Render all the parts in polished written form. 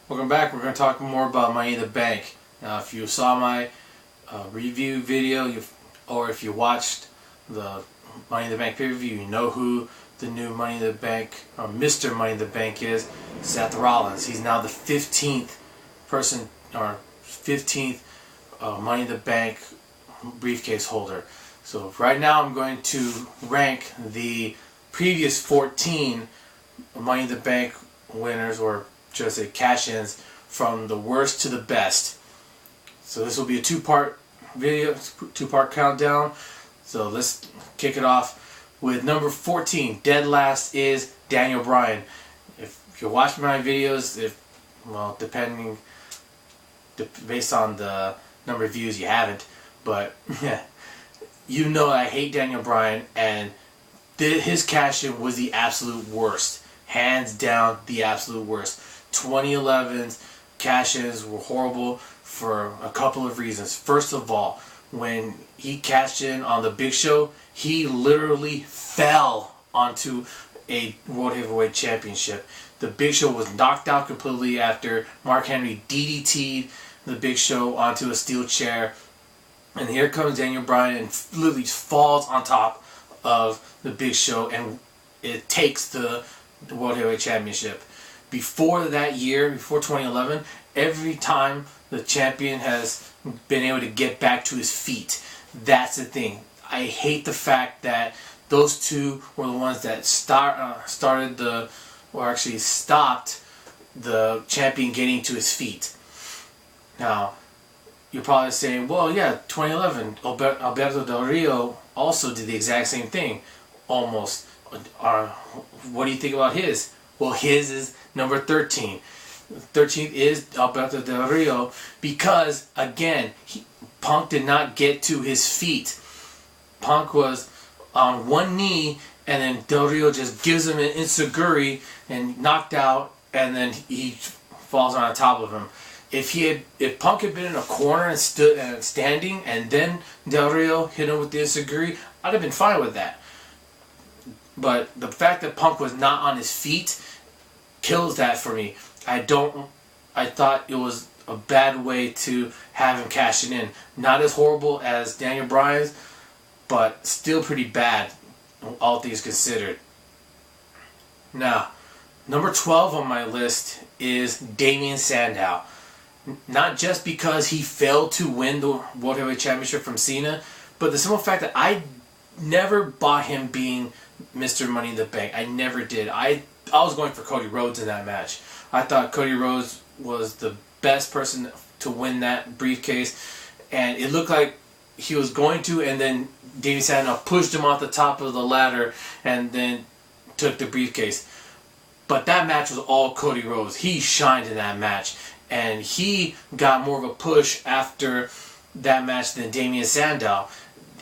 Welcome back. We're going to talk more about Money in the Bank. Now, if you saw my review video, or if you watched the Money in the Bank pay-per-view, you know who the new Money in the Bank, or Mr. Money in the Bank is, Seth Rollins. He's now the 15th person, or 15th Money in the Bank briefcase holder. So right now I'm going to rank the previous 14 Money in the Bank winners, or just say cash-ins, from the worst to the best. So this will be a two-part video, two-part countdown. So let's kick it off with number 14. Dead last is Daniel Bryan. If you're watching my videos, based on the number of views, you haven't, but you know I hate Daniel Bryan, and his cash-in was the absolute worst. Hands down, the absolute worst. 2011's cash-ins were horrible for a couple of reasons. First of all, when he cashed in on the Big Show, he literally fell onto a World Heavyweight Championship. The Big Show was knocked out completely after Mark Henry DDT'd the Big Show onto a steel chair. And here comes Daniel Bryan and literally falls on top of the Big Show, and it takes the World Heavyweight Championship. Before that year, before 2011, every time the champion has been able to get back to his feet. That's the thing. I hate the fact that those two were the ones that stopped the champion getting to his feet. Now, you're probably saying, well, yeah, 2011, Alberto Del Rio also did the exact same thing, almost. What do you think about his? Well, his is number 13. 13th is Alberto Del Rio because, again, Punk did not get to his feet. Punk was on one knee, and then Del Rio just gives him an enziguri and knocked out, and then he falls on top of him. If Punk had been in a corner and standing, and then Del Rio hit him with the enziguri, I'd have been fine with that. But the fact that Punk was not on his feet kills that for me. I thought it was a bad way to have him cashing in. Not as horrible as Daniel Bryan's, but still pretty bad, all things considered. Now, number 12 on my list is Damien Sandow. Not just because he failed to win the World Heavyweight Championship from Cena, but the simple fact that I never bought him being Mr. Money in the Bank. I never did. I was going for Cody Rhodes in that match. I thought Cody Rhodes was the best person to win that briefcase, and it looked like he was going to, and then Damien Sandow pushed him off the top of the ladder and then took the briefcase. But that match was all Cody Rhodes. He shined in that match, and he got more of a push after that match than Damien Sandow.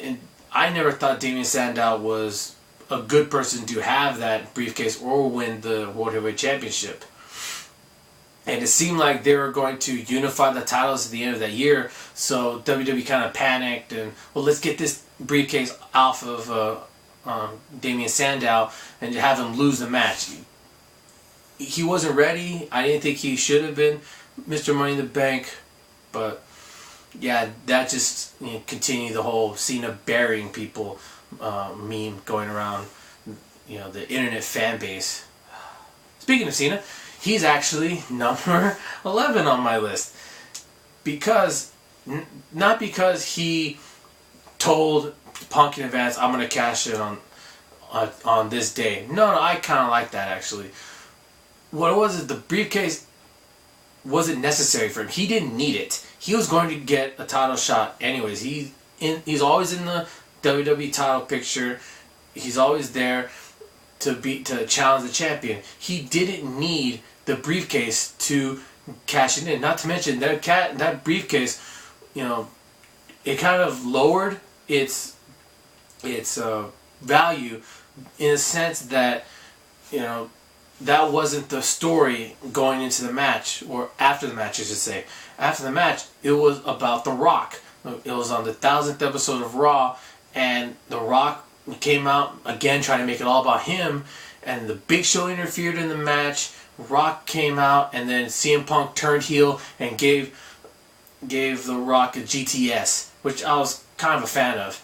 And I never thought Damien Sandow was a good person to have that briefcase or win the World Heavyweight Championship. And it seemed like they were going to unify the titles at the end of that year, so WWE kind of panicked and, well, let's get this briefcase off of Damien Sandow and have him lose the match. He wasn't ready. I didn't think he should have been Mr. Money in the Bank, but yeah, that just continued the whole Cena burying people meme going around, the internet fan base. Speaking of Cena, he's actually number 11 on my list because not because he told Punk in advance, I'm going to cash in on this day. No, I kind of like that, actually. What it was is the briefcase wasn't necessary for him. He didn't need it. He was going to get a title shot anyways. He's always in the WWE title picture. He's always there to challenge the champion. He didn't need the briefcase to cash it in. Not to mention that briefcase, it kind of lowered its value in a sense that that wasn't the story going into the match, or after the match, I should say. After the match, it was about The Rock. It was on the 1000th episode of Raw, and The Rock came out again trying to make it all about him, and the Big Show interfered in the match Rock came out, and then CM Punk turned heel and gave The Rock a GTS, which I was kind of a fan of.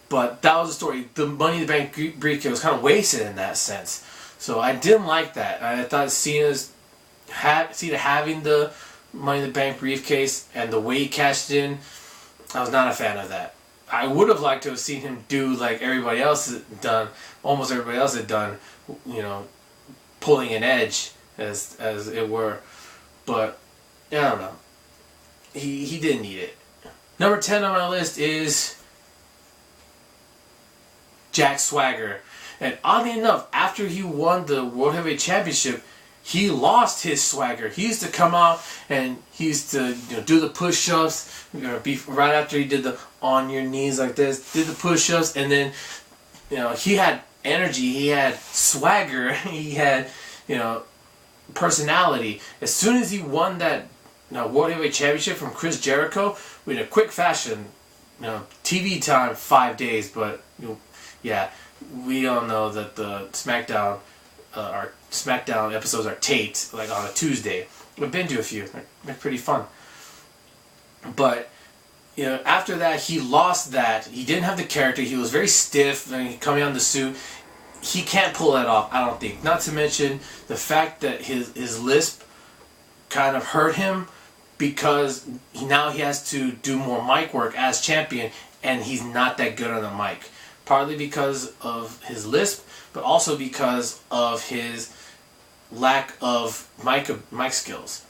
But that was the story. The Money in the Bank briefcase was kind of wasted in that sense. So I didn't like that. I thought Cena having the Money in the Bank briefcase and the way he cashed in, I was not a fan of that. I would have liked to have seen him do like everybody else had done, almost everybody else had done, you know, pulling an Edge as it were. But I don't know. He didn't need it. Number 10 on my list is Jack Swagger. And oddly enough, after he won the World Heavyweight Championship, he lost his swagger. He used to come out and he used to do the push-ups. Right after he did the on your knees like this, did the push-ups, and then he had energy, he had swagger, he had personality. As soon as he won that World Heavyweight Championship from Chris Jericho, in a quick fashion, TV time 5 days, but yeah, we all know that the SmackDown episodes are taped like on a Tuesday. I've been to a few. They're pretty fun. But after that, he lost that. He didn't have the character. He was very stiff and coming on the suit. He can't pull that off, I don't think. Not to mention the fact that his lisp kind of hurt him, because now he has to do more mic work as champion, and he's not that good on the mic. Partly because of his lisp, but also because of his lack of mic skills.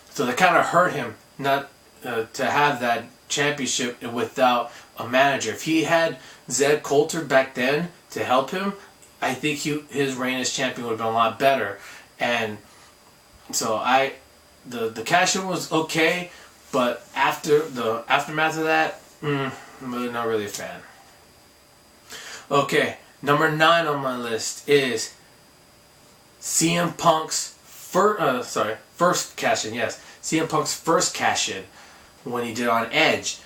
So that kind of hurt him not to have that championship without a manager. If he had Zed Coulter back then to help him, I think his reign as champion would have been a lot better. And so the cash-in was okay, but after the aftermath of that, I'm not really a fan. Okay, number 9 on my list is CM Punk's first cash-in. Yes, CM Punk's first cash-in when he did on Edge,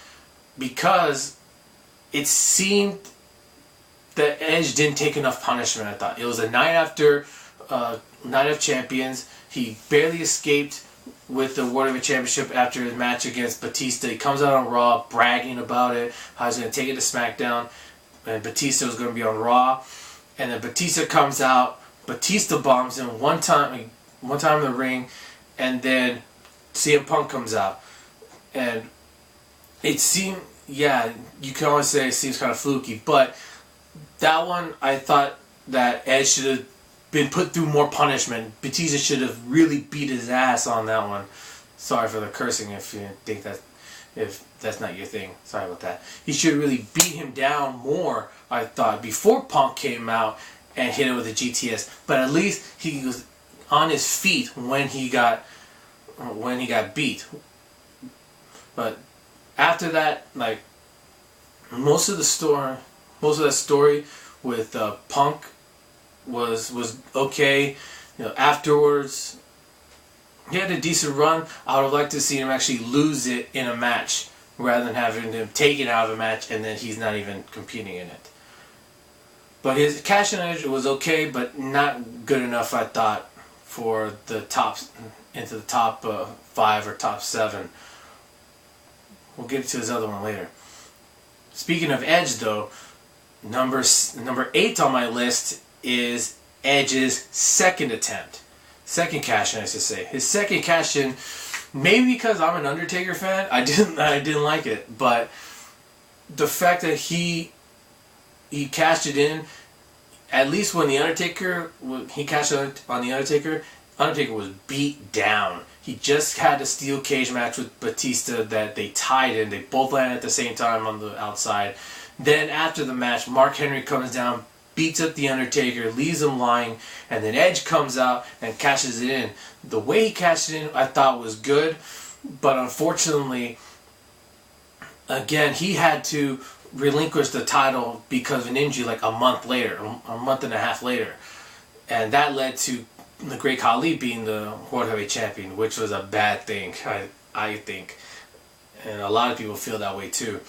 because it seemed that Edge didn't take enough punishment. I thought it was a night after Night of Champions. He barely escaped with the World Heavyweight Championship after his match against Batista. He comes out on Raw bragging about it, how he's going to take it to SmackDown, and Batista was going to be on Raw. And then Batista comes out, Batista bombs him one time in the ring, and then CM Punk comes out. And it seemed, you can always say it seems kind of fluky, but that one, I thought that Edge should have been put through more punishment. Batista should have really beat his ass on that one. Sorry for the cursing if you think if that's not your thing. Sorry about that. He should have really beat him down more, I thought, before Punk came out and hit him with a GTS. But at least he was on his feet when he got beat. But after that, like, most of that story with Punk was okay. Afterwards, he had a decent run. I would have liked to see him actually lose it in a match rather than having him taken out of a match and then he's not even competing in it. But his cash-in edge was okay, but not good enough, I thought, for the top 5 or top 7. We'll get to his other one later. Speaking of Edge, though, number 8 on my list is Edge's second cash-in, I should say. His second cash-in, maybe because I'm an Undertaker fan, I didn't like it, but the fact that he cashed it in, at least when he cashed it on the Undertaker was beat down. He just had a steel cage match with Batista that they tied in. They both landed at the same time on the outside. Then after the match, Mark Henry comes down, beats up the Undertaker, leaves him lying, and then Edge comes out and cashes it in. The way he cashed it in, I thought was good, but unfortunately, again, he had to relinquish the title because of an injury like a month and a half later. And that led to the Great Khali being the World Heavyweight Champion, which was a bad thing, I think. And a lot of people feel that way too.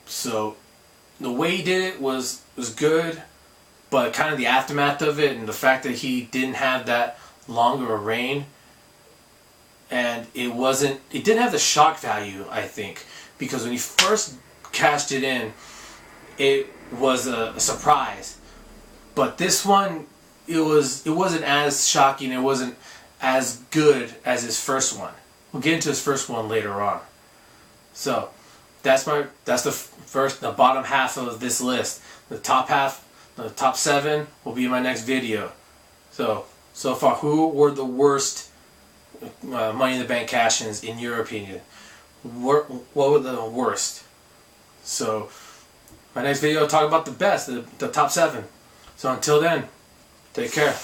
So the way he did it was good, but kind of the aftermath of it and the fact that he didn't have that longer a reign, and it didn't have the shock value, I think, because when he first cashed it in, it was a surprise. But this one, it wasn't as shocking, it wasn't as good as his first one. We'll get into his first one later on. So that's the bottom half of this list. The top half, the top 7 will be in my next video. So far, who were the worst Money in the Bank cash-ins in your opinion? What were the worst? So my next video I'll talk about the best, the top 7. So until then, take care.